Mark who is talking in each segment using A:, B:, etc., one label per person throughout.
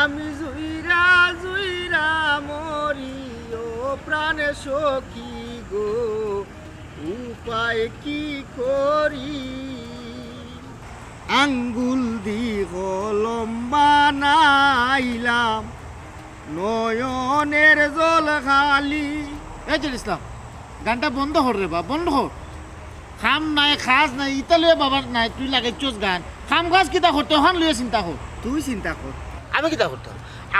A: আমি জুইরা জুইরা মরি ও প্রাণে সখী গো উপায় কি করি আঙ্গুল দি কলম বানাইলাম নয়নের জল খালি। এই যে ইসলাম গানটা বন্ধ কর রে বা বন্ধ কর। খাম নাই খাস নাই ইতালিয়া বাবার নাই তুই লাগাইছস গান খাম খাস কিতা করতে ওখান লইয়া চিন্তা কর। তুই চিন্তা কর আমি কিতা করতাম।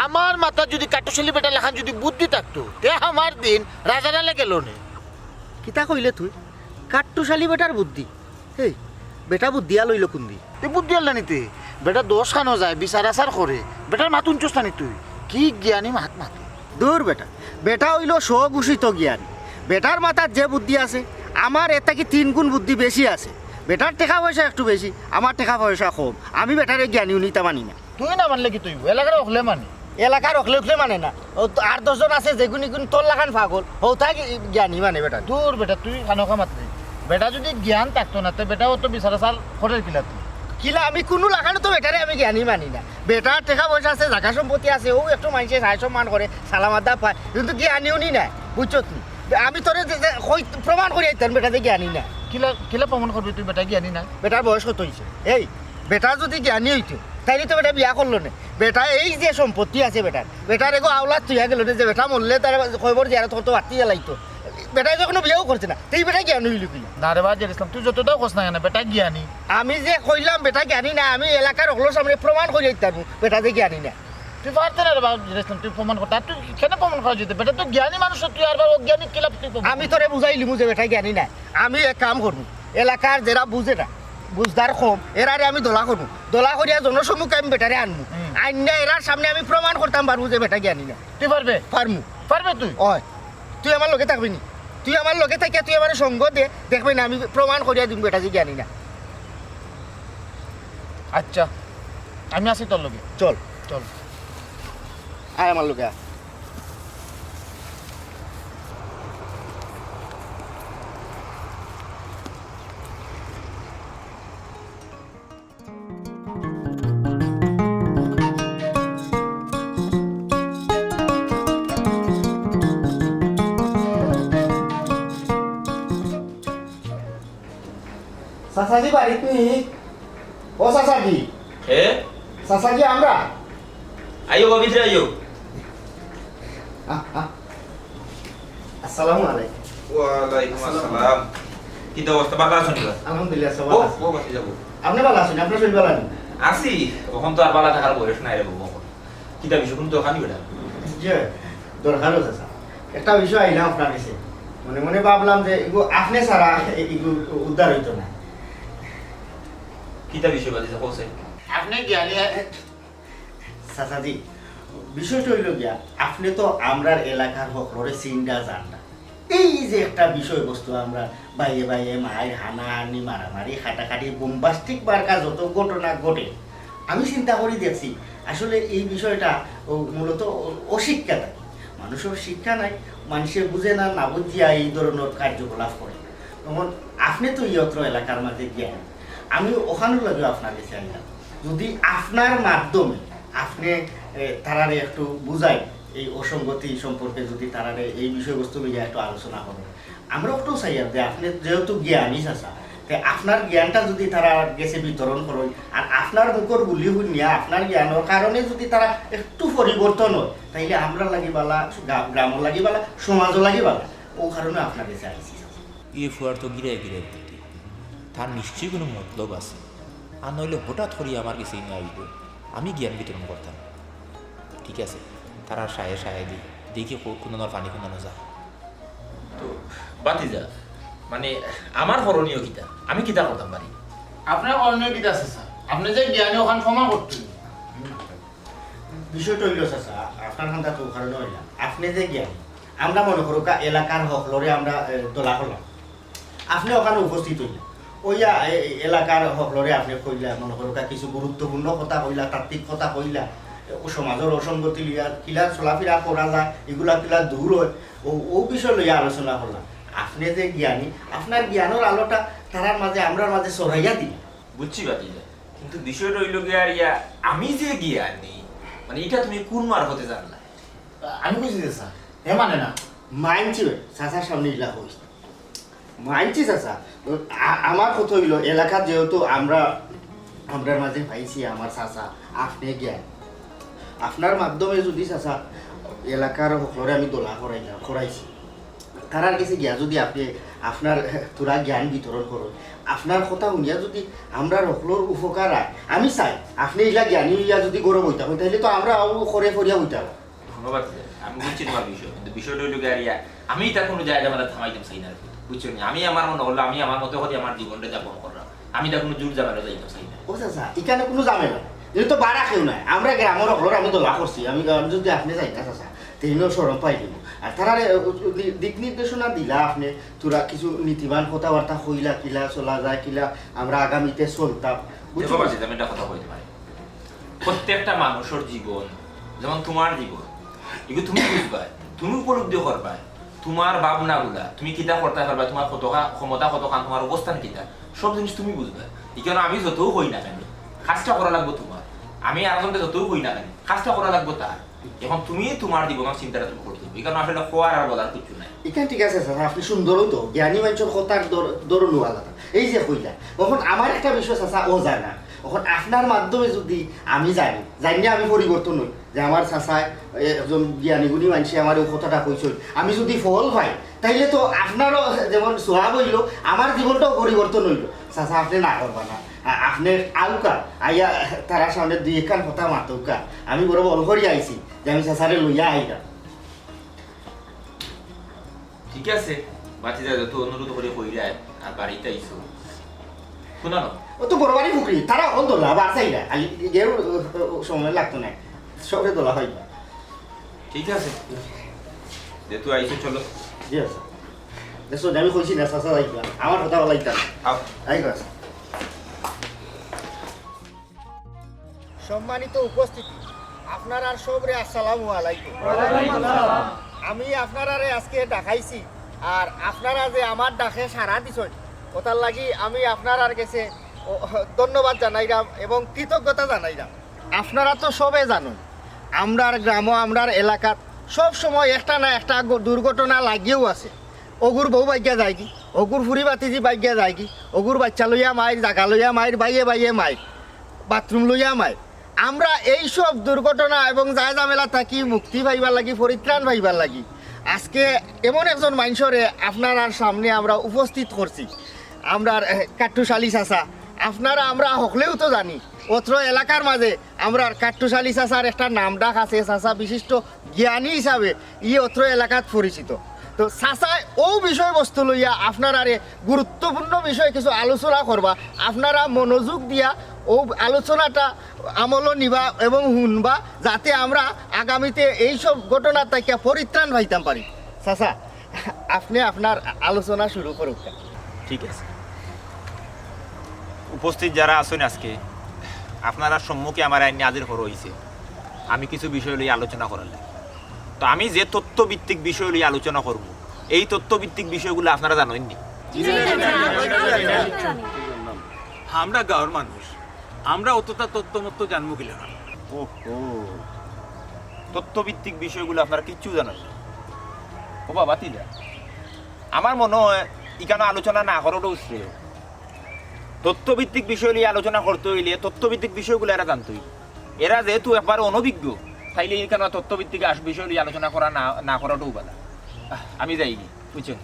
A: আমার মাথা যদি কাটুশ আলী বেটা লেখান যদি বুদ্ধি থাকতো তে আমার দিন রাজারালে গেল নে। কিতা কইলে তুই কাটুশ আলী বেটার বুদ্ধি? এই বেটা বুদ্ধি লইল কোন দি? তুই বুদ্ধি আল্লা নিতে বেটা দোষ খানো যায় বিচার আচার করে বেটার মাতুন চোস্তানি তুই কি জ্ঞানী মাত মাত দূর বেটা। বেটা হইল স্বঘোষিত জ্ঞানী। বেটার মাথার যে বুদ্ধি আছে আমার এটা কি 3 গুণ বুদ্ধি বেশি আছে। বেটার টাকা পয়সা একটু বেশি আমার টাকা পয়সা কম। আমি বেটারে জ্ঞানী উনিতা মানি না। তুই না মানলে কি তুই এলাকার রখলে মানে? এলাকার রখলে উঠলে মানে না। ও 8-10 জন আছে যেগুনি গুণ তোর লাগান পাগল হৌতা জ্ঞানী মানে বেটা। দূর বেটা তুই খানোকা মাত্রে বেটা যদি জ্ঞান থাকতো না তো বেটাও তো বিচার আচার করে কিলা তুই কিলা। আমি কোনো লাগানো তো বেটারে আমি জ্ঞানী মানি না। বেটার টাকা পয়সা আছে জায়গা সম্পত্তি আছে ও একটু মানুষের সাহায্য সম্মান করে সালামাদা পায় কিন্তু জ্ঞানী উনি নাই বুঝছো তুই। আমি তোরে প্রমাণ করি আইতাম বেটা যে জ্ঞানী না। কিলা কিলা প্রমাণ করবি তুই বেটা জ্ঞানী না? বেটার বয়স কত হয়েছে? এই বেটা যদি জ্ঞানী হইতো তাইলে তো বেটা বিয়া করলো না। বেটা এই যে সম্পত্তি আছে বেটার এগো আওলাদ তুইয়া গেল যে বেটা মরলে তার খবর যে কত বাতি জ্বালাইতো। বেটা যখন বিয়েও করছে না তুই বেটা জ্ঞানী হইলি কিনা? না রে বাজ ইসলাম তুই যতটাও কোস না বেটা জ্ঞানী। আমি যে কইলাম বেটা জ্ঞানী না আমি এলাকার হলো সামনে প্রমাণ করে দিতাম বেটা যে জ্ঞানী না। তুই পারতে না রে বাজ ইসলাম তুই প্রমাণ করতে তুই কেন প্রমাণ করা যেতে? বেটা তো জ্ঞানী মানুষ তুই আর অজ্ঞানী কিলা তুই? আমি তোরে বুঝাইলি যে বেটা জ্ঞানী না। আমি এক কাম করবো এলাকার যারা বুঝে না বুঝদার কম এরারে আমি দোলা করবো। দোলা করিয়া জনসম্মুখে আমি বেটারে আনবো আইনা এরার সামনে আমি প্রমাণ করতাম পারবো যে বেটা জ্ঞানী না। তুই পারবে? পারমু। পারবে তুই? হয় তুই আমার লোকে থাকবি নি? তুই আমার লোকে থাকে তুই আমার সঙ্গ দে দেখবি না আমি প্রমাণ করিয়া দিব বেটা যে জ্ঞানী না। আচ্ছা আমি আসি তোর লোকে। চল চল আয় আমার লোকে। চাচাজি বাড়িত নি? ও চাচাজি।
B: হে
A: চাচাজি আমরা
B: আইও ভিতরে আইও।
A: আসসালামু আলাইকুম।
B: ওয়ালাইকুম আসসালাম। কি অবস্থা? ভালো আছেন?
A: আলহামদুলিল্লাহ সব
B: ও
A: ভালো আছে।
B: ও বাসে যাব।
A: আপনি ভালো আছেন? আপনার শরীর ভালো আছে?
B: আসি তখন তো আর বালা থাকার বয়স নাই রে বাবা। কিটা বিষয় কোন তো খানি বেটা?
A: জি দরকার আছে স্যার। একটা বিষয় আইলাম আপনার কাছে মনে মনে ভাবলাম যে এগো আপনি ছাড়া এগো উদ্ধার হইতো না।
B: কিটা বিষয় বাদিছে হোসেন?
A: আপনি জ্ঞানী চাচাজি বিষয়টা হইল গিয়া আপনি তো আমরার এলাকার হকলরে চিন্তা জান না। এই যে একটা বিষয়বস্তু আমরা বাইয়ে বাইয়ে মায়ের হানাহানি মারামারি খাটাখাটি বোম্বাস্টিক বার্কা যত ঘটনা ঘটে আমি চিন্তা করি দেখছি আসলে এই বিষয়টা মূলত অশিক্ষা থাকে। মানুষের শিক্ষা নাই মানুষের বুঝে না না বুঝিয়া এই ধরনের কার্যকলাপ করে। তখন আপনি তো ইয়ত্র এলাকার মাঝে জ্ঞান আমি ওখানে লাগে আপনার কাছে আইলাম যদি আপনার মাধ্যমে আপনি তারারে একটু বুঝাই এই অসঙ্গতি সম্পর্কে যদি তারারে এই বিষয়বস্তু নিয়ে একটু আলোচনা করেন আমরা একটু চাই যে আপনি যেহেতু জ্ঞানী চাচা আপনার জ্ঞানটা যদি তারা গেছে বিতরণ করেন আর আপনার মুখর বুলি শুনিয়া আপনার জ্ঞানের কারণে যদি তারা একটু পরিবর্তন হয় তাইলে আমরা লাগিবালা গ্রামের লাগিবালা সমাজও লাগিবালা ও কারণে আপনার কাছে আইছি।
C: ইয়ে ফুয়ার তো গিরে গিরে বুদ্ধি তার নিশ্চয়ই কোনো মতলব আছে আর নইলে হঠাৎ করে আমার কাছে নিয়ে আইব আমি জ্ঞান বিতরণ করতাম। ঠিক আছে তারা সায়ে সায়ে দিই দেখি কোনো পানি কোনো যা
B: তো বাতি যা মানে আমার করণীয় কিটা আমি কিটা করতাম পারি?
A: আপনার করণীয় কিটা আছে স্যার? আপনি যে জ্ঞানী ওখান ক্ষমা করতেন বিষয়টা হইল চাচা আপনার হান্দা তো কারণে হইলাম আপনি যে জ্ঞানী আমরা মনে করো এলাকার হকলরে আমরা দোলা করলাম আপনি ওখানে উপস্থিত হইলেন ওইয়া এলাকার হকলরে আপনি কইলা মনে করো কিছু গুরুত্বপূর্ণ কথা কইলা তাত্ত্বিক কথা কইলা সমাজের অসঙ্গতি লইয়া কিলা চলাফেরা করা যায় এগুলা কিলা দূর হয় ও বিষয় লইয়া আলোচনা করলাম। আপনি যে জ্ঞানী আপনার জ্ঞানের আলোটা তারার মাঝে আমরার মাঝে ছড়াইয়া দিই।
B: বুঝছি বাতি যা কিন্তু বিষয়টা হইল গিয়া ইয়া আমি যে জ্ঞানী মানে এটা তুমি কোন মার হতে জানলা?
A: আমি বুঝি যে স্যার হে মানে না মাইনছি চাচার সামনে ইলা হইছে মাইনছি চাচা আমার কথা হইল এলাকার যেহেতু আমরার মাঝে পাইছি আমার চাচা আপনি জ্ঞান আপনার মাধ্যমে যদি চাচা এলাকার সকলরে আমি দোলা করাইছি তারার কাছে গিয়া যদি আপনি আপনার তোরা জ্ঞান বিতরণ করো আপনার কথা শুনিয়া যদি আমরা সকলের উপকার হয় আমি চাই আপনি ইলা জ্ঞানী ইয়া যদি গৌরব হইতাম তাহলে তো আমরা করে ফরিয়া হইতাম।
B: ধন্যবাদ। আমি বুঝছি তোমার বিষয়, কিন্তু বিষয়টা হইল গাড়িয়া আমি তার কোনো জায়গা মানে থামাইতাম চাই না, বুঝছো না? আমি আমার মনে হলো আমি আমার মতো হতে আমার জীবনটা যাপন করলাম, আমি তার কোনো জোর জামেলা যাইতাম চাই না।
A: ও চাচা এখানে কোনো জামেলা যেহেতু তো বাড়া কেউ নাই আমরা গ্রামের সকলের আমি দোলা করছি আমি যদি আপনি যাই না চাচা তেমনিও সরম পাই দিব আর তারা দিক নির্দেশনা দিলা আপনি তোরা কিছু নীতিবান কথাবার্তা হইলা কিলা চলা যায় কিলা আমরা আগামীতে চলতাম।
B: বুঝতে পারছি আমি একটা কথা বলতে পারি, প্রত্যেকটা মানুষের জীবন যেমন তোমার জীবন এগুলো তুমি বুঝবা, তুমি উপলব্ধি করবা, তোমার ভাবনা গুলা তুমি কিতা করতে পারবা, তোমার কতটা ক্ষমতা কতখান, তোমার অবস্থান কিতা, সব জিনিস তুমি বুঝবা। এই কারণে আমি যতও হই না কেন কাজটা করা লাগবো তোমার, আমি আরেকজনকে যতও হই না কেন কাজটা করা লাগবো তার। এখন তুমি তোমার জীবনের চিন্তাটা তুমি করতে হবে, এই কারণে আসলে খোয়ার আর বলার কিছু নাই।
A: এখানে ঠিক আছে স্যার আপনি সুন্দরও তো জ্ঞানী মানুষের কথার দরণু আলাদা এই যে কইলা তখন আমার একটা বিষয় চাচা ও জানা এখন আপনার মাধ্যমে যদি আমি জানি আমি পরিবর্তন হই যে আমার চাচায় একজন জ্ঞানী গুণী মানুষে আমার এই কথাটা কইছিল আমি যদি ফল পাই তাইলে তো আপনারও যেমন সোহাব হইল আমার জীবনটাও পরিবর্তন হইল। চাচা আপনি না করবা না আপনি আউকা আইয়া তারা সামনে দুই একান কথা মাতৌকা আমি বড় বল করি আইছি যে আমি চাচারে লইয়া আইলা।
B: ঠিক আছে বাতি যা যত অনুরোধ করে কইরা আর বাড়িতে আইছো শুনানো
A: ও তো বড় বাড়ি ফুকরি তারা অন দোলা বাসাইরা খালি গের সময় লাগতো না সবে দোলা হয়।
B: ঠিক আছে যেহেতু আইছো চলো।
A: জি আছে দেখো আমি কইছি না চাচা যাইবা আমার কথা বলাইতাম
B: আও
A: আইগো আছে। সম্মানিত উপস্থিতি আপনার আর সবরে আসসালামু আলাইকুম। আমি আপনারারে আজকে ডাকাইছি আর আপনারা যে আমার ডাকে সাড়া দিছেন ওটার লাগি আমি আপনার কাছে ধন্যবাদ জানাইলাম এবং কৃতজ্ঞতা জানাইলাম। আপনারা তো সবে জানেন আমরার গ্রাম আমরার এলাকাত সব সময় একটা না একটা দুর্ঘটনা লাগিয়েও আছে। অগুর বউ বাইগা যায় কি, অগুর ফুরি বাতিজি বাইগা যায় কি, অগুর বাচ্চা লইয়া মায়ের জাগা লইয়া মায়ের বাইয়ে বাইয়ে মায়ের বাথরুম লইয়া মায়ের। আমরা এই সব দুর্ঘটনা এবং যায় ঝামেলা থাকি মুক্তি পাইবার লাগি পরিত্রাণ পাইবার লাগি আজকে এমন একজন মানুষরে আপনার সামনে আমরা উপস্থিত করছি। আমরা কাট্টুশ আলী চাচা আপনারা আমরা হকলেও তো জানি অত্র এলাকার মাঝে আমরা কাট্টুশ আলী চাচার একটা নাম ডাক আছে, চাচা বিশিষ্ট জ্ঞানী হিসাবে অত্র এলাকাত পরিচিত। তো চাচায় ও বিষয়বস্তু লইয়া আপনারারে গুরুত্বপূর্ণ বিষয় কিছু আলোচনা করবা, আপনারা মনোযোগ দিয়া ও আলোচনাটা আমল নিবা এবং শুনবা যাতে আমরা আগামীতে এইসব ঘটনা থেকে পরিত্রাণ পাইতাম পারি। চাচা আপনি আপনার আলোচনা শুরু করুক।
C: ঠিক আছে, উপস্থিত যারা আছেন আজকে আপনারা সম্মুখে আমার আইনে হাজির করা হয়েছে আমি কিছু বিষয় নিয়ে আলোচনা করার লাগে। তো আমি যে তথ্যভিত্তিক বিষয় নিয়ে আলোচনা করব এই তথ্যভিত্তিক বিষয়গুলো আপনারা জানেননি?
D: আমরা গাঁৱৰ মানুষ, আমরা অতটা তথ্যমত্ত জানবো কিনা?
C: ওহো, তথ্যভিত্তিক বিষয়গুলো আপনারা কিচ্ছু জানেন না। ও বাবা তিলা, আমার মনে হয় এখানে আলোচনা না করাটাও শ্রেয়। তথ্যভিত্তিক বিষয় নিয়ে আলোচনা করতে হইলে তথ্যভিত্তিক বিষয়গুলো এরা জানতোই। এরা যেহেতু একবার অনভিজ্ঞ তাইলে এখানে তথ্যভিত্তিক বিষয় নিয়ে আলোচনা করা না করাটাও বলা। আমি যাই বুঝছেন,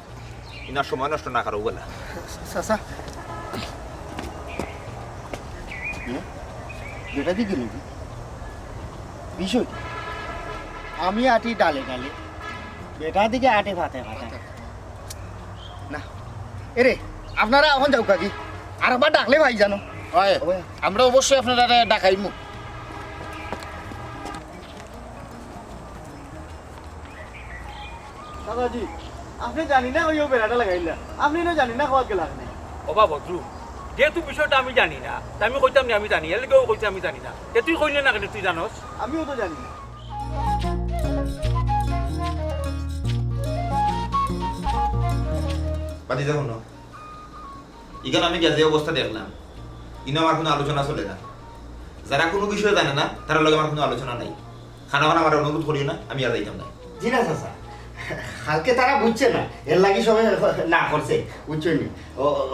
C: ইনার সময় নষ্ট না করাও বলা।
A: চাচা যেটা দিকে নিবি বিষয় আমি আটি ডালে ডালে বেটা দিকে আটে ভাতে ভাতে না এরে আপনারা এখন যাও কাকি আর একবার ডাকলে ভাই জানো আমরা অবশ্যই আপনারা ডাকাইমু। দাদাজি আপনি জানি না ওই বেড়াটা লাগাইলা আপনি না জানি না খাওয়া গেলা
D: অবা বদরু, যেহেতু বিষয়টা আমি জানি না তা আমি কইতাম না আমি জানি, এর কেউ কইছে আমি জানি না, তুই কইলে না কেন? তুই জানোস?
A: আমিও তো জানি না।
C: বাতি দেখুন না, এখানে আমি যে অবস্থা দেখলাম ইনো আমার কোনো আলোচনা চলে না। যারা কোনো বিষয় জানে না তারা লগে আমার কোনো আলোচনা নাই। খানা আমার অনুরোধ করিও না, আমি আর যাইতাম না।
E: জি না চাচা, কালকে তারা বুঝছে না, এর লাগি সবাই না করছে, বুঝছো নি?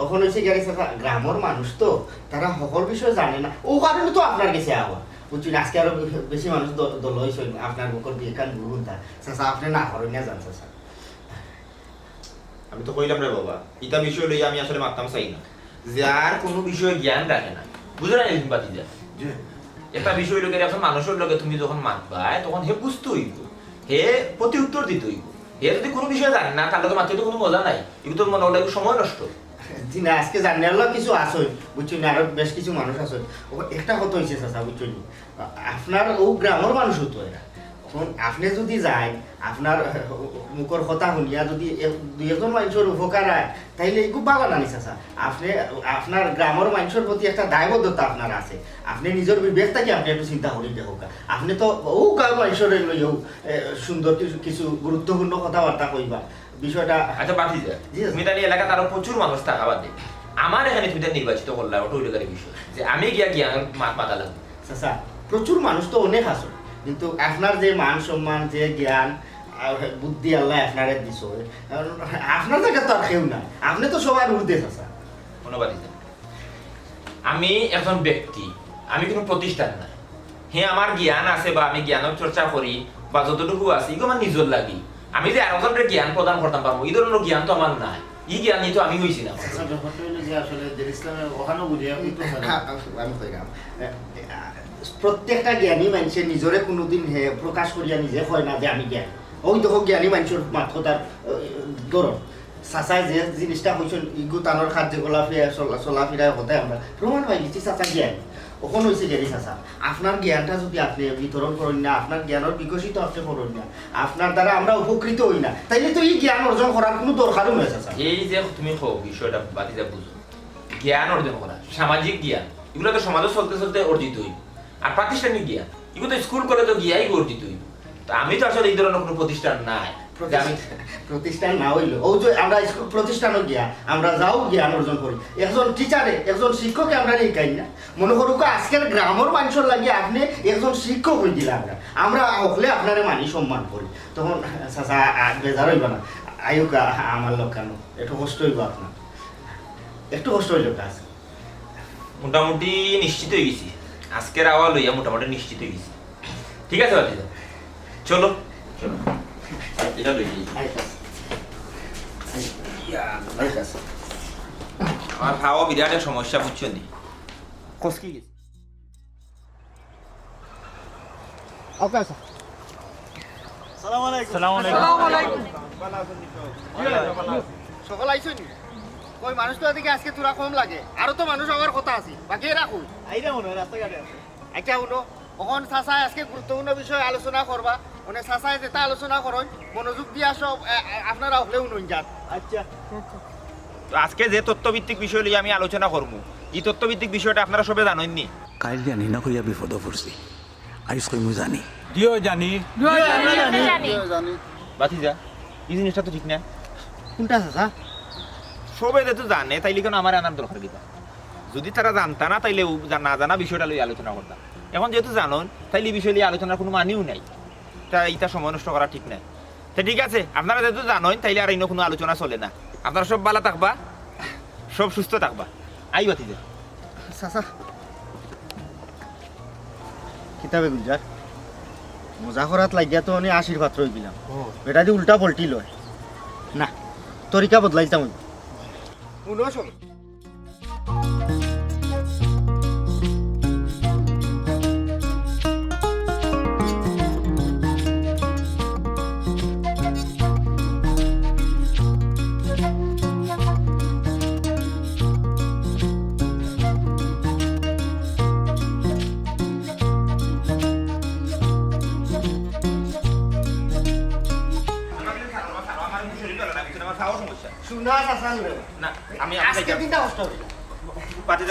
E: ওখানে হয়েছে গেলে চাচা গ্রামের মানুষ তো, তারা সকল বিষয় জানে না, ও কারণে তো আপনার কাছে আবার বুঝছো না, আজকে আরো বেশি মানুষ দল হয়েছে আপনার বুকর দিয়ে কান গুরুন তা চাচা আপনি না করেন না জান চাচা।
C: আমি তো কইলাম রে বাবা, ইটা বিষয় লইয়া আমি আসলে মারতাম চাই না। যার কোনো বিষয়ে জ্ঞান রাখে না, বুঝো না বাতি যা একটা বিষয় লোকের এখন মানুষের লোকে তুমি যখন মাতবা তখন হে বুঝতে হইব, হে প্রতি উত্তর দিতে হইব। হে যদি কোনো বিষয় জানে না তার লোকে মারতে তো কোনো মজা নাই, এগুলো তো মনে হলে সময় নষ্ট।
E: জি না, আজকে জানার কিছু আসই বুঝছো না, আরো বেশ কিছু মানুষ আসই। একটা কথা হয়েছে চাচা বুঝছো নি, আপনার ও গ্রামের মানুষ হতো এরা। এখন আপনি যদি যান, আপনার মুখর কথা শুনিয়া যদি দুই একজন মানুষের উপকার হয়, তাইলে খুব ভালো নানি চাচা। আপনি আপনার গ্রামের মানুষের প্রতি একটা দায়বদ্ধতা আপনার আছে, আপনি নিজের বিবেকটাকে আপনি একটু চিন্তা করি দেখুক। আপনি তো ও গ্রামের মানুষের লইও সুন্দর কিছু গুরুত্বপূর্ণ কথাবার্তা কইবা বিষয়টা।
C: আচ্ছা বাতি যা, তুমি তাহলে এলাকাতে আরো প্রচুর মানুষ থাকা বাদে আমার এখানে তুমি নির্বাচিত করলাম, ওটা ওইটার বিষয় যে আমি গিয়া জ্ঞান মাথা লাগবে।
E: চাচা প্রচুর মানুষ তো অনেক আছে, কিন্তু আপনার যে মান সম্মান, যে জ্ঞান বুদ্ধি আল্লাহ আপনারে দিছ, আপনার জায়গা তো আর কেউ নাই, আপনি তো সবার ঊর্ধ্বে চাচা।
C: ধন্যবাদ। আমি একজন ব্যক্তি, আমি কোনো প্রতিষ্ঠান না। হ্যাঁ আমার জ্ঞান আছে বা আমি জ্ঞান চর্চা করি বা যতটুকু আছে এগুলো আমার নিজের লাগি। আমি যে আরেকজনের জ্ঞান প্রদান করতাম পারবো এই ধরনের জ্ঞান তো আমার নাই, এই জ্ঞান নিয়ে তো আমি হয়েছি না।
E: প্রত্যেকটা জ্ঞানী মানুষের নিজরে কোনোদিন প্রকাশ করিয়া নিজে হয় না যে আমি জ্ঞান। ওই দেখো জ্ঞানী মানুষের মাত্র তার ধরুন চাচাই যে জিনিসটা হয়েছে ইগু তানোর কার্যকলাপ চলাফেরা হতায় আমরা প্রমাণ পাই গেছি চাচা জ্ঞান। ওখান হয়েছে জ্ঞানী চাচা, আপনার জ্ঞানটা যদি আপনি বিতরণ করেন না, আপনার জ্ঞানের বিকশিত আপনি করেন না, আপনার দ্বারা আমরা উপকৃত হই না, তাইলে তো এই জ্ঞান অর্জন করার কোনো দরকারও নয় চাচা।
C: এই যে তুমি বিষয়টা বাতিজা বুঝো, জ্ঞান অর্জন করা, সামাজিক জ্ঞান এগুলো তো সমাজে চলতে চলতে অর্জিত হইব। আর প্রাতিষ্ঠানিক জ্ঞান এগুলো তো স্কুল কলেজে গিয়াই অর্জিত হইব। তো আমি তো আসলে এই ধরনের কোনো প্রতিষ্ঠান নাই।
E: প্রতিষ্ঠান না হইলো ও যে আমরা স্কুল প্রতিষ্ঠানও গিয়া আমরা যাও জ্ঞান অর্জন করি, একজন টিচারে একজন শিক্ষকে আমরা শিখাই না। মনে করুক আজকের গ্রামের মানুষের লাগে আপনি একজন শিক্ষক হয়ে দিলে আমরা হলে আপনারে মানি সম্মান করি, তখন চাচা বেজার হইব না। আয়ুক আমার লোক কেন একটু কষ্ট হইব, আপনার একটু কষ্ট হইল কাজ।
C: মোটামুটি নিশ্চিত হয়ে গেছি, আজকের আওয়া লইয়া মোটামুটি নিশ্চিত হয়ে গেছি। ঠিক আছে বাতিজা, চলো চলো এটা লই আমার খাওয়া বিরাট এক সমস্যা বুঝছো নি, কসকি গেছি।
E: ওকে স্যার,
D: আসসালামু আলাইকুম।
E: সকাল আইছো নি? কই মানুষ তো এদিকে আজকে তোরা কম লাগে, আরো তো মানুষ আমার কথা আছে, বাকি রাখুন
D: আইরা মনে হয় রাস্তাঘাটে আছে।
E: আচ্ছা শুনো, এখন চাচাই আজকে গুরুত্বপূর্ণ বিষয় আলোচনা করবা, মানে চাচাই যেটা আলোচনা করেন মনোযোগ দিয়া সব আপনারা হলেও নুন যান।
D: আচ্ছা
C: তো আজকে যে তথ্যভিত্তিক বিষয় লইয়া আমি আলোচনা করবো, এই তথ্যভিত্তিক বিষয়টা আপনারা সবে জানেননি।
F: কাইল জানি না কইয়া বিপদ পড়ছি, আইস কই মুই জানি।
D: দিও জানি
C: বাতিজা এই জিনিসটা তো ঠিক না।
E: কোনটা চাচা?
C: সবে যেহেতু জানে তাইলে কেন আমার আনার দরকার কিনা? যদি তারা জানতা না তাইলে না জানা বিষয়টা লইয়া আলোচনা করতাম। এখন যেহেতু জানুন তাইলে এই বিষয় নিয়ে আলোচনার কোনো মানেও নাই, তা এইটা সময় নষ্ট করা ঠিক নাই। তো ঠিক আছে, আপনারা যেহেতু জানেন তাইলে আর কোনো আলোচনা চলে না। আপনারা সব ভালো থাকবা, সব সুস্থ থাকবা। আই বাতিজা
E: চাচা কিতাবে গুলজার মজা করাত লাগিয়া তো অনেক আশীর্বাদ রয়ে গেলাম, এটা দিয়ে উল্টা পল্টি লয় না, তরিকা বদলাই যাম। শুনো শোন,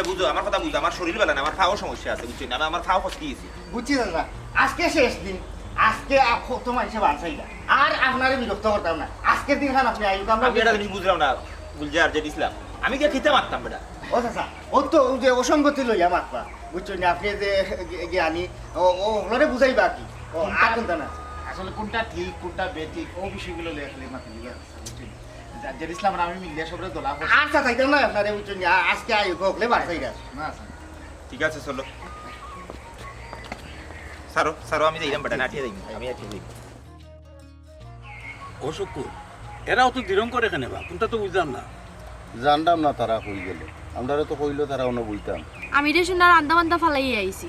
C: বুঝো আমার কথা বুঝো, আমার শরীর বেলা না, আমার খাওয়ার সমস্যা আছে বুঝছি না, আমার খাওয়া কষ্ট গেছি।
E: বুঝছি দাদা, আজকে শেষ দিন, আজকে তোমার হিসেবে বাঁচাই না, আর আপনারে বিরক্ত করতাম না। আজকের দিন খান আপনি আইব, আমরা
C: আমি এটা জিনিস বুঝলাম না গুলজার যে ইসলাম, আমি গিয়ে খেতে মারতাম বেটা।
E: ও চাচা ও তো যে অসঙ্গতি লইয়া মাতবা বুঝছো না, আপনি যে জ্ঞানী ও ওগুলোরে বুঝাইবা কি, ও আর কোনটা না
A: আসলে কোনটা ঠিক কোনটা বেঠিক ও বিষয়গুলো লেখলে মাথা লিবা জাজ্জার ইসলাম আর আমি মিলিয়া সবরে দোলা করছি
E: আচ্ছা থাকতাম না আপনারে বুঝছেন আজকে আই হোকলে বাড়াই গেছে
A: না আচ্ছা
B: ঠিক আছে চলো সারো সারো আমি যাইলাম বেটা নাটিয়ে যাইম আমি আটিয়ে যাইম
D: ও শুকুর এরাও তো দিরং করে কেন বা কোনটা তো বুঝলাম না
G: জানতাম না তারা কই গেল আমরা তো কইলো তারা অন্য বইতাম
H: আমি রে শুনার আন্দা মান্দা ফালাই আইছি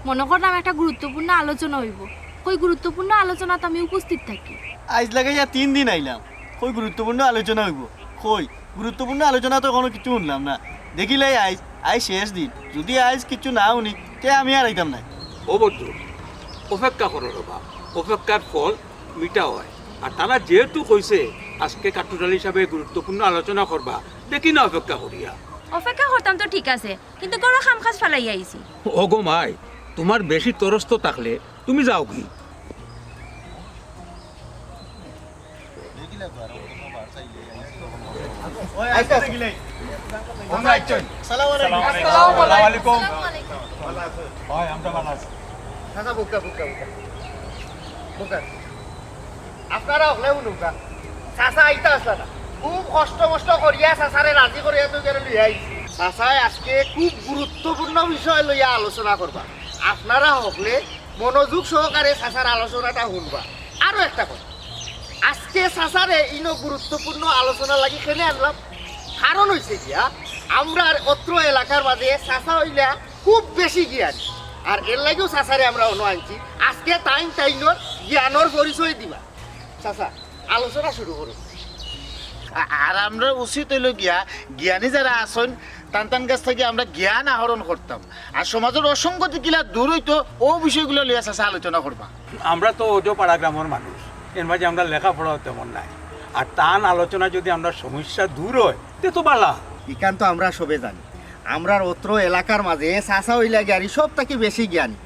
H: মনে করলাম একটা গুরুত্বপূর্ণ আলোচনা হইব কই গুরুত্বপূর্ণ আলোচনা তো আমি উপস্থিত থাকি
I: আজ লাগাইয়া 3 দিন আইলাম কই গুরুত্বপূর্ণ আলোচনা হইব কই গুরুত্বপূর্ণ আলোচনা তো কোনো কিছু শুনলাম না দেখিলাই আজ শেষ দিন যদি আজ কিছু না শুনি তে আমি আর আইতাম না
D: ও বদ্রুল অপেক্ষা করো রবা অপেক্ষার ফল মিঠা হয় আর তারা যেহেতু কইছে আজকে কাট্টুস আলী হিসাবে গুরুত্বপূর্ণ আলোচনা করবা দেখি না অপেক্ষা করিয়া
H: অপেক্ষা করতাম তো ঠিক আছে কিন্তু গরো খামখাজ ফালাই আইছি
D: ওগো মাই তোমার বেশি তরস্ত থাকলে তুমি যাও কি
E: আপনারা হলে উনুকা চাচা আইতা আসলা না খুব কষ্ট মষ্ট করিয়া চাচারে রাজি করিয়া তুই কেন লইয়া আইছি চাচাই আজকে খুব গুরুত্বপূর্ণ বিষয় লইয়া আলোচনা করবা আপনারা হলে মনোযোগ সহকারে চাচার আলোচনাটা শুনবা আরো একটা কথা আজকে চাচারে ইনো গুরুত্বপূর্ণ আলোচনা লাগি কেনে আনলাম কারণ হয়েছে গিয়া আমরা অত্র এলাকার মাঝে চাচা হইলা খুব বেশি জ্ঞান আর এর লাগেও চাচারে আমরা অন্য আনছি আজকে টাইমর জ্ঞানের পরিচয় দিবা চাচা আলোচনা শুরু করুন
A: আর আমরা উচিত হইল গিয়া জ্ঞানী যারা আসেন টান কাছ থেকে আমরা জ্ঞান আহরণ করতাম আর সমাজের অসঙ্গতি কিলা দূর হইতো ও বিষয়গুলো লিয়া চাচা আলোচনা করবা
D: আমরা তো ওজো পাড়া গ্রামের মানুষ এর মাঝে আমরা লেখাপড়াও তেমন নাই আর টান আলোচনা যদি আমরা সমস্যা দূর হয় তে তো বালা
E: ইকান তো আমরা সবে জানি আমরার অত্র এলাকার মাঝে চাচা হইলা জ্ঞানী সব থেকে বেশি জ্ঞানী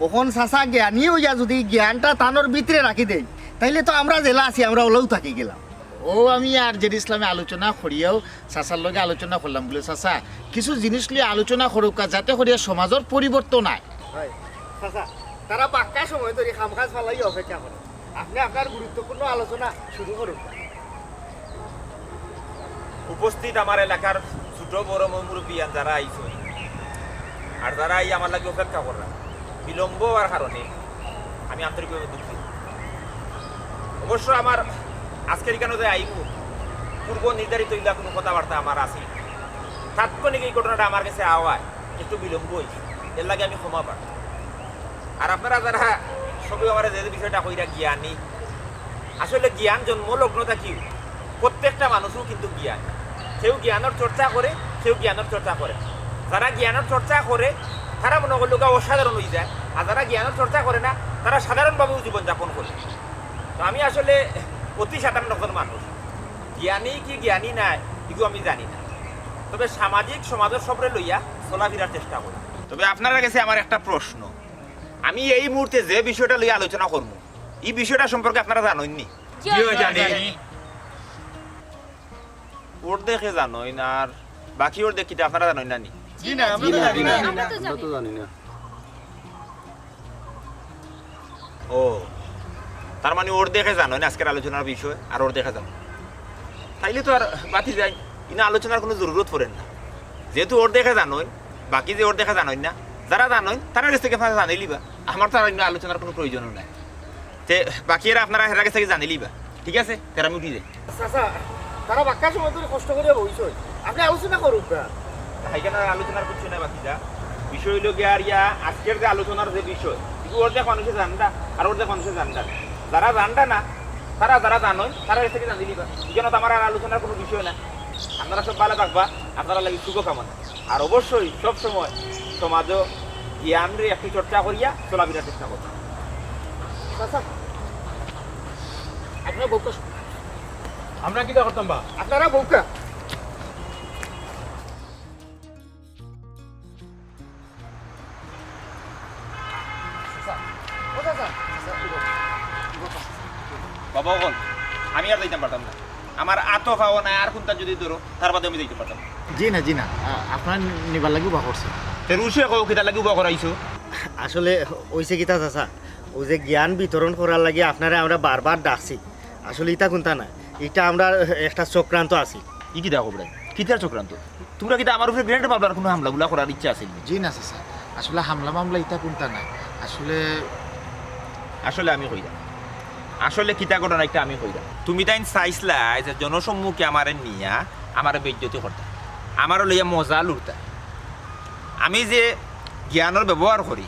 E: ওখন চাচা জ্ঞানী হইয়া যদি জ্ঞানটা তানোর ভিতরে রাখি দেয় তাইলে তো আমরা জেলা আছি আমরা ওলেও থাকি গেলাম
A: ও আমি আর জেড ইসলামে আলোচনা করিয়াও চাচার লগে আলোচনা করলাম বলে চাচা কিছু জিনিস লিয়ে আলোচনা করুক যাতে করিয়া সমাজের পরিবর্তন হয়
E: চাচা তারা বাক্কা সময় ধরে খামখাজ ফালাই অপেক্ষা করে আপনি আপনার গুরুত্বপূর্ণ আলোচনা শুরু করুন
B: উপস্থিত আমার এলাকার ছোট বড় মুরব্বিয়ান যারা আইছো আর যারা এই আমার লাগে অপেক্ষা করা বিলম্ব হওয়ার কারণে আমি আন্তরিকভাবে দুঃখিত অবশ্য আমার আজকের কেন যে আইব পূর্ব নির্ধারিত ইলা কোনো কথাবার্তা আমার আছে তাৎক্ষণিক এই ঘটনাটা আমার কাছে আওয়ায় একটু বিলম্ব হয়েছে এর লাগে আমি ক্ষমা পাই আর আপনারা যারা সবই আমার যে বিষয়টা কইরা জ্ঞানী আসলে জ্ঞান জন্মলগ্নতা কি প্রত্যেকটা মানুষও কিন্তু জ্ঞান কেউ জ্ঞানের চর্চা করে কেউ জ্ঞানের চর্চা করে যারা জ্ঞানের চর্চা করে তারা মনে করলো অসাধারণ হয়ে যায় আর যারা জ্ঞানের চর্চা করে না তারা সাধারণভাবেও জীবনযাপন করে তো আমি আসলে অতি সাধারণ একজন মানুষ জ্ঞানী কি জ্ঞানী নাই এগুলো আমি জানি না তবে সামাজিক সমাজের সবরে লইয়া চলাফেরার চেষ্টা করি তবে আপনার কাছে আমার একটা প্রশ্ন আমি এই মুহূর্তে যে বিষয়টা লইয়া আলোচনা করবো এই বিষয়টা সম্পর্কে আপনারা জানেননি ওর দেখে জানোই না আর বাকি ওর দেখি আপনারা জানোই না নি
H: আমরা তো জানি
G: জানি না
B: ও তার মানে ওর দেখে জানোই না আজকের আলোচনার বিষয় আর ওর দেখে জানো তাইলে তো আর বাতি যায় ইনা আলোচনার কোনো জরুরত পড়েন না যেহেতু ওর দেখে জানোই বাকি যে ওর দেখে জানোই না যারা জানোই তারা কাছ থেকে আপনারা জানিয়ে লিবা আমার তো আর আলোচনার কোনো প্রয়োজনও নাই তে বাকি এরা আপনারা হেরার কাছ থেকে জানিয়ে লিবা ঠিক আছে তেরা আমি উঠি যাই
E: চাচা তারা বাক্কা সময় ধরে কষ্ট করে বইছ আপনি আলোচনা করুক
B: এখানে আলোচনার কিছু নাই বাকিটা বিষয় হইল গিয়ে আর ইয়া আজকের যে আলোচনার যে বিষয় কিন্তু ওর দেখ মানুষের জানটা আর ওর দেখ মানুষের জানটা যারা জানটা না তারা যারা জানোই তারা এর থেকে জানিয়ে দিবা কেন তো আমার আর আলোচনার কোনো বিষয় না আপনারা সব ভালো থাকবা আপনারা লাগে শুভকামনা আর অবশ্যই সব সময় সমাজও জ্ঞানের একটু চর্চা করিয়া চলাফেরার চেষ্টা করবো
E: চাচা আপনার বউকা
D: আমরা কিটা করতাম বা
E: আপনারা বউকা
B: বাবা বল আমি আর যাইতে পারতাম না আমার আতো পাওয়া নাই আর কোনটা যদি ধরো তার বাদে আমি যাইতে পারতাম
A: জি না আপনার নিবার লাগি বা করছে
B: রুশে কো কিটা লাগি উবা করাইছো
E: আসলে ওইসে কিতা চাচা ও যে জ্ঞান বিতরণ করার লাগে আপনারা আমরা বারবার ডাকছি আসলে ইটা কোনটা না এটা আমরা একটা চক্রান্ত আছি
B: ই কি দেখো ভাই কিতার চক্রান্ত তোমরা কি আমার উপরে গ্রেনেড মারবার কোনো হামলাগুলা করার ইচ্ছা আছে
A: জি না চাচা আসলে হামলা মামলা ইটা কোনটা নাই আসলে
B: আসলে আমি কইরা আসলে কিতা ঘটনা একটা আমি কইরা তুমি তাই চাইছিলা যে জনসম্মুখে আমারে নিয়া আমার বেজ্জতি করতা আমারও লইয়া মজা লুটতা আমি যে জ্ঞানের ব্যবহার করি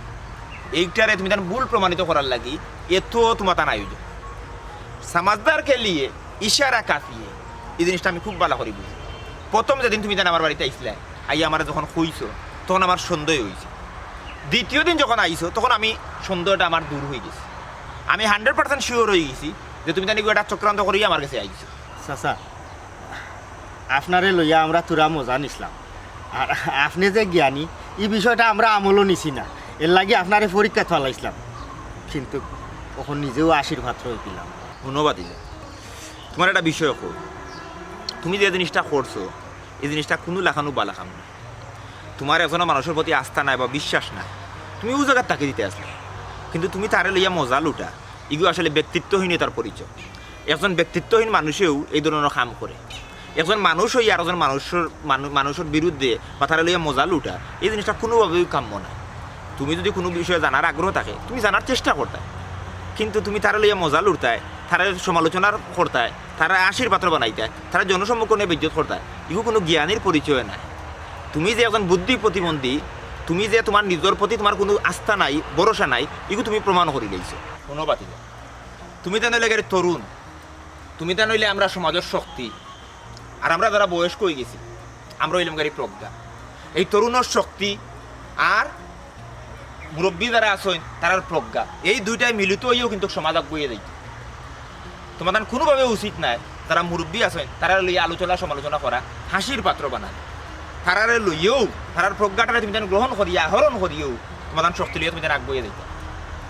B: এইটারে তুমি তার ভুল প্রমাণিত করার লাগি এত তোমার তার আয়োজন সমাজদারকে লিয়ে ইশারা কাফিয়ে এই জিনিসটা আমি খুব ভালো করি বুঝি প্রথম যেদিন তুমি জান আমার বাড়িতে আইসলে আইয়া আমার যখন খুঁইছো তখন আমার সন্দেহ হয়েছে দ্বিতীয় দিন যখন আইসো তখন আমি সন্দেহটা আমার দূর হয়ে গেছে আমি 100% শিওর হয়ে গেছি যে তুমি জানি একটা চক্রান্ত করিয়া আমার কাছে আইছো
E: চাচা আপনারে লইয়া আমরা তোরা মজা নিছিলাম আর আপনি যে জ্ঞানী এই বিষয়টা আমরা আমলও নিছি না এর লাগে আপনারে পরীক্ষা চালাইছিলাম কিন্তু তখন নিজেও আশীর্বাদ রয়ে পেলাম
B: ধন্যবাদ দিলে তোমার একটা বিষয় কর তুমি যে জিনিসটা করছো এই জিনিসটা কোনো লেখানো বা লেখানো না তোমার একজনের মানুষের প্রতি আস্থা নাই বা বিশ্বাস নাই তুমি ও জায়গার তাকে দিতে আসলে কিন্তু তুমি তারে লইয়া মজা লুটা এগুলো আসলে ব্যক্তিত্বহীনতার পরিচয় একজন ব্যক্তিত্বহীন মানুষেও এই ধরনের কাম করে একজন মানুষ হই আর একজন মানুষের বিরুদ্ধে বা তারা লইয়া মজা লুটা এই জিনিসটা কোনোভাবেই কাম্য না তুমি যদি কোনো বিষয়ে জানার আগ্রহ থাকে তুমি জানার চেষ্টা করতে কিন্তু তুমি তারা লইয়া মজা লুটতায় তারা সমালোচনার করতায় তারা আশীর্বাদ বানাইতায় তারা জনসম্মুখে বেজ্জত করতায় এগুলো কোনো জ্ঞানের পরিচয় নাই তুমি যে একজন বুদ্ধি প্রতিবন্ধী তুমি যে তোমার নিজের প্রতি তোমার কোনো আস্থা নাই ভরসা নাই এগুলো তুমি প্রমাণ করে দিয়েছো কোনো বাতিল তুমি তো নইলে গেলে তরুণ তুমি তো নইলে আমরা সমাজের শক্তি আর আমরা যারা বয়স্ক হয়ে গেছি আমরা হইলাম গাড়ি প্রজ্ঞা এই তরুণের শক্তি আর মুরব্বী যারা আছেন তারার প্রজ্ঞা এই দুইটাই মিলিত হইও কিন্তু সমাজ আগুয়ে দিত তোমাদের কোনোভাবে উচিত নাই যারা মুরব্বী আছেন তারা লইয়া আলোচনা সমালোচনা করা হাসির পাত্র বানায় তারারে লইয়েও তারার প্রজ্ঞাটারে তুমি যেন গ্রহণ করিয়া আহরণ করিও তোমাদের শক্তি লইয়া তুমি যেন আগুয়ে দিত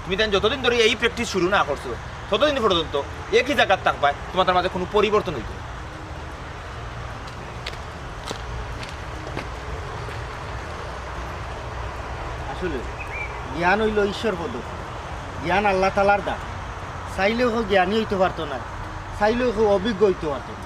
B: তুমি যেন যতদিন ধরে এই প্র্যাকটিস শুরু না করছো ততদিন পর্যন্ত একই জায়গার থাকবায় তোমাদের মাঝে কোনো পরিবর্তন হইত
E: আসলে জ্ঞান হইল ঈশ্বর পদ্ধতি জ্ঞান আল্লাহ তালার দান চাইলেও জ্ঞানী হইতে পারতো না চাইলেও অভিজ্ঞ হইতে পারতো না